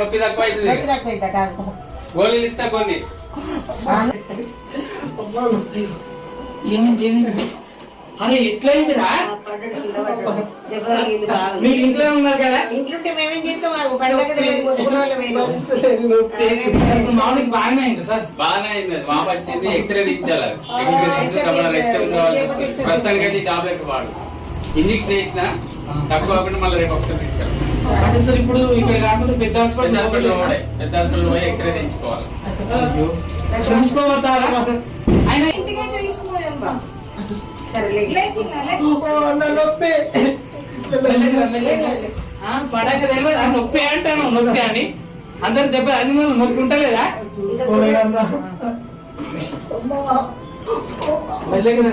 నొప్పి తక్కువ గోళీలు ఇస్తా కొన్ని. అరే ఎట్లయిందిరా? మీరు ఇంట్లో ఉన్నారు కదా? ఇంట్లో మేమేం చేస్తాం? మామూలుగా బాగానే అయింది సార్. బాగానే అయింది. వామ వచ్చింది, ఎక్స్రే తీయించాలి. ప్రస్తుతానికి అయితే టాబ్లెట్ వాడు. ఇంజక్షన్ వేసిన తక్కువ కాకుండా మళ్ళీ రేపు ఒకసారి తీసుకెళ్ళాలి. అంటే సార్ ఇప్పుడు ఇక్కడ కాకపోతే పెద్ద హాస్పిటల్ పోయి ఎక్స్రే తీయించుకోవాలి. చూసుకోవద్దారా? ఆయన పడక తెలియదు నొప్పి అంటాను, నొప్పి అని అందరు దెబ్బ అన్ని నొప్పి ఉంటలేదా? మెల్లగా